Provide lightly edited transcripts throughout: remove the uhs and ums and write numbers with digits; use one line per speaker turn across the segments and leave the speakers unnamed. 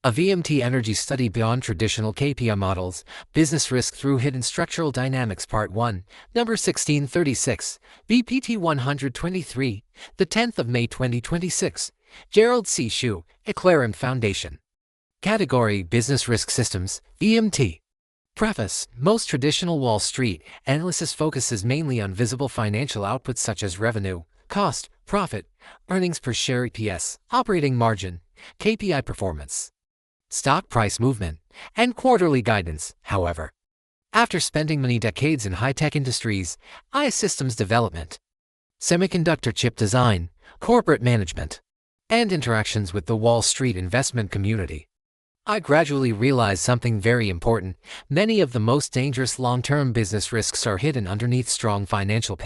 A VMT energy study beyond traditional KPI models, Business Risk Through Hidden Structural Dynamics Part 1, number 1636, BPT 123, the 10th of May 2026, Gerald C. EclaireMD Foundation. Category Business Risk Systems, VMT. Preface. Most traditional Wall Street analysis focuses mainly on visible financial outputs such as revenue, cost, profit, earnings per share EPS, operating margin, KPI performance, stock price movement, and quarterly guidance. However, after spending many decades in high-tech industries, AI systems development, semiconductor chip design, corporate management, and interactions with the Wall Street investment community, I gradually realized something very important. Many of the most dangerous long-term business risks are hidden underneath strong financial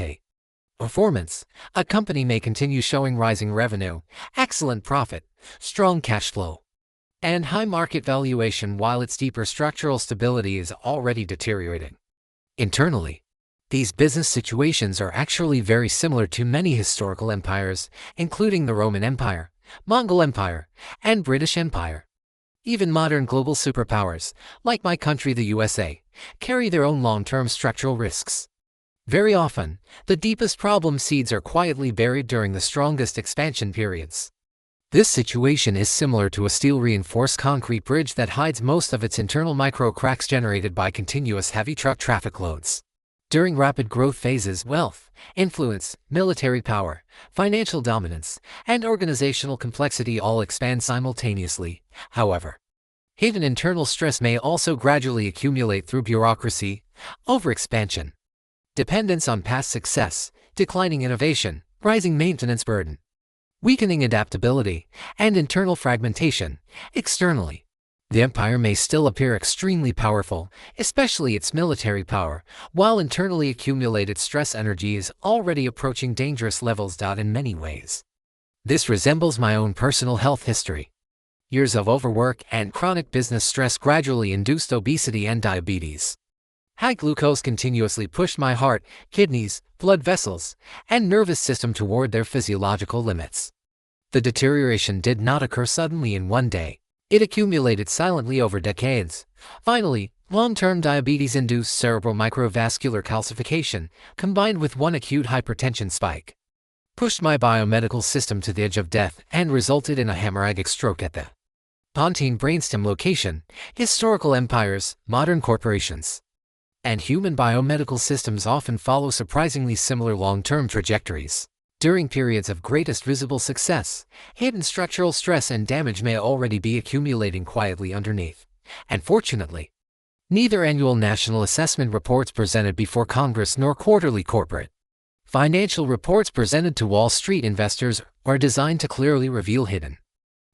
performance. A company may continue showing rising revenue, excellent profit, strong cash flow, and high market valuation while its deeper structural stability is already deteriorating. Internally, these business situations are actually very similar to many historical empires, including the Roman Empire, Mongol Empire, and British Empire. Even modern global superpowers, like my country the USA, carry their own long-term structural risks. Very often, the deepest problem seeds are quietly buried during the strongest expansion periods. This situation is similar to a steel-reinforced concrete bridge that hides most of its internal micro-cracks generated by continuous heavy truck traffic loads. During rapid growth phases, wealth, influence, military power, financial dominance, and organizational complexity all expand simultaneously. However, hidden internal stress may also gradually accumulate through bureaucracy, overexpansion, dependence on past success, declining innovation, rising maintenance burden, weakening adaptability, and internal fragmentation. Externally, the empire may still appear extremely powerful, especially its military power, while internally accumulated stress energy is already approaching dangerous levels. In many ways, this resembles my own personal health history. Years of overwork and chronic business stress gradually induced obesity and diabetes. High glucose continuously pushed my heart, kidneys, blood vessels, and nervous system toward their physiological limits. The deterioration did not occur suddenly in one day. It accumulated silently over decades. Finally, long-term diabetes-induced cerebral microvascular calcification, combined with one acute hypertension spike, pushed my biomedical system to the edge of death and resulted in a hemorrhagic stroke at the pontine brainstem location. Historical empires, modern corporations, and human biomedical systems often follow surprisingly similar long-term trajectories. During periods of greatest visible success, hidden structural stress and damage may already be accumulating quietly underneath. And fortunately, neither annual national assessment reports presented before Congress nor quarterly corporate financial reports presented to Wall Street investors are designed to clearly reveal hidden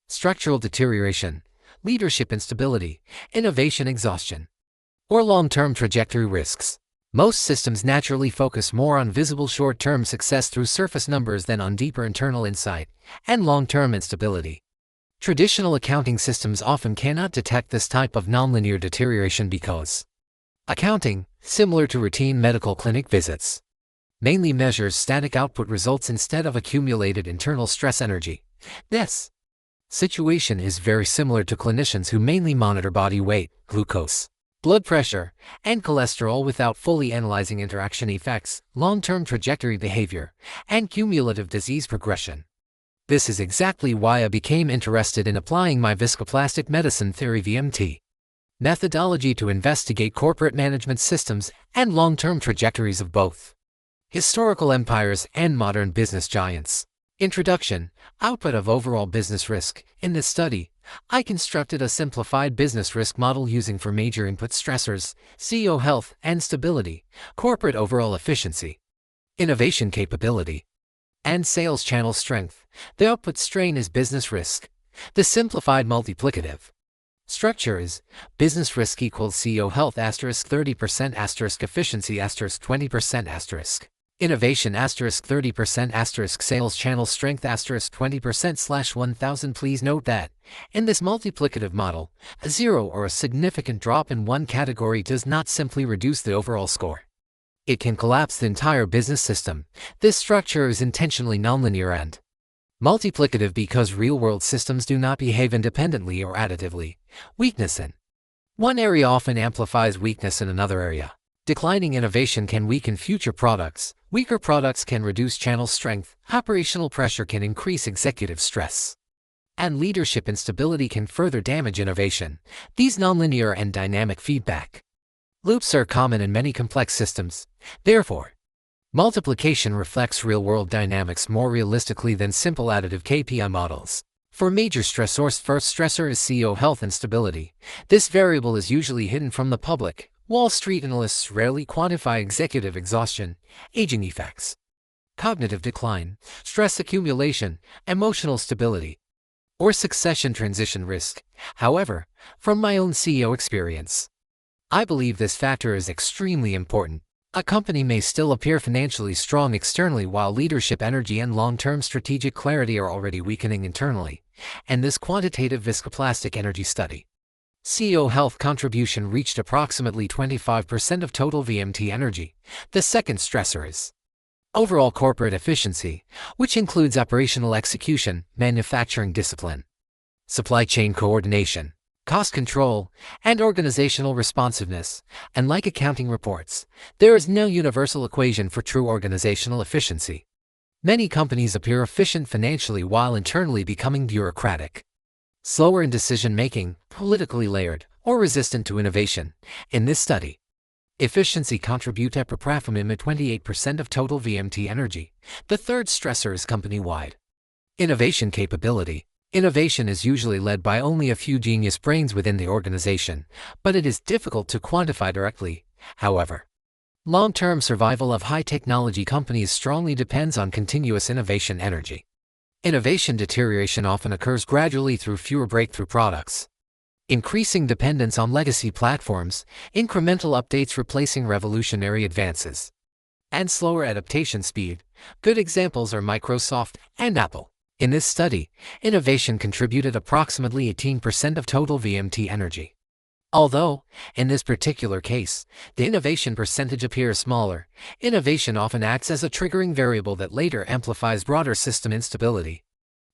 structural deterioration, leadership instability, innovation exhaustion, or long-term trajectory risks. Most systems naturally focus more on visible short-term success through surface numbers than on deeper internal insight and long-term instability. Traditional accounting systems often cannot detect this type of nonlinear deterioration because accounting, similar to routine medical clinic visits, mainly measures static output results instead of accumulated internal stress energy. This situation is very similar to clinicians who mainly monitor body weight, glucose, blood pressure, and cholesterol without fully analyzing interaction effects, long-term trajectory behavior, and cumulative disease progression. This is exactly why I became interested in applying my Viscoplastic Medicine Theory (VMT) methodology to investigate corporate management systems and long-term trajectories of both historical empires and modern business giants. Introduction. Output of overall business risk. In this study, I constructed a simplified business risk model using for major input stressors, CEO health and stability, corporate overall efficiency, innovation capability, and sales channel strength. The output strain is business risk. The simplified multiplicative structure is business risk equals CEO health *30% efficiency *20% innovation *30% sales channel strength *20%/1000. Please note that, in this multiplicative model, a zero or a significant drop in one category does not simply reduce the overall score. It can collapse the entire business system. This structure is intentionally nonlinear and Multiplicative because real-world systems do not behave independently or additively. Weakness in one area often amplifies weakness in another area. Declining innovation can weaken future products. Weaker products can reduce channel strength. Operational pressure can increase executive stress. And leadership instability can further damage innovation. These nonlinear and dynamic feedback loops are common in many complex systems. Therefore, multiplication reflects real-world dynamics more realistically than simple additive KPI models. For major stressors, first stressor is CEO health instability. This variable is usually hidden from the public. Wall Street analysts rarely quantify executive exhaustion, aging effects, cognitive decline, stress accumulation, emotional stability, or succession transition risk. However, from my own CEO experience, I believe this factor is extremely important. A company may still appear financially strong externally while leadership energy and long-term strategic clarity are already weakening internally, and this quantitative viscoplastic energy study CEO health contribution reached approximately 25% of total VMT energy. The second stressor is overall corporate efficiency, which includes operational execution, manufacturing discipline, supply chain coordination, cost control, and organizational responsiveness. And like accounting reports, there is no universal equation for true organizational efficiency. Many companies appear efficient financially while internally becoming bureaucratic, slower in decision-making, politically layered, or resistant to innovation. In this study, efficiency contribute at 28% of total VMT energy. The third stressor is company-wide innovation capability. Innovation is usually led by only a few genius brains within the organization, but it is difficult to quantify directly. However, long-term survival of high-technology companies strongly depends on continuous innovation energy. Innovation deterioration often occurs gradually through fewer breakthrough products, increasing dependence on legacy platforms, incremental updates replacing revolutionary advances, and slower adaptation speed. Good examples are Microsoft and Apple. In this study, innovation contributed approximately 18% of total VMT energy. Although, in this particular case, the innovation percentage appears smaller, innovation often acts as a triggering variable that later amplifies broader system instability.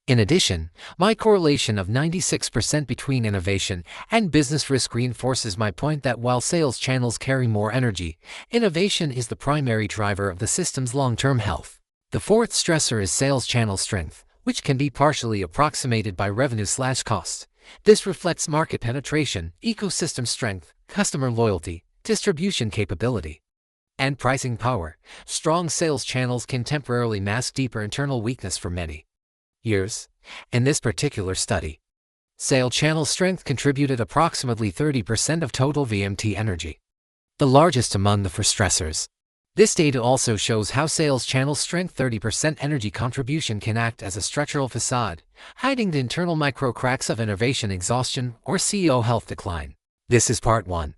In addition, my correlation of 96% between innovation and business risk reinforces my point that while sales channels carry more energy, innovation is the primary driver of the system's long-term health. The fourth stressor is sales channel strength, which can be partially approximated by revenue/cost. This reflects market penetration, ecosystem strength, customer loyalty, distribution capability, and pricing power. Strong sales channels can temporarily mask deeper internal weakness for many years. In this particular study, sales channel strength contributed approximately 30% of total VMT energy, the largest among the four stressors. This data also shows how sales channel strength 30% energy contribution can act as a structural facade, hiding the internal micro cracks of innovation exhaustion or CEO health decline. This is part 1.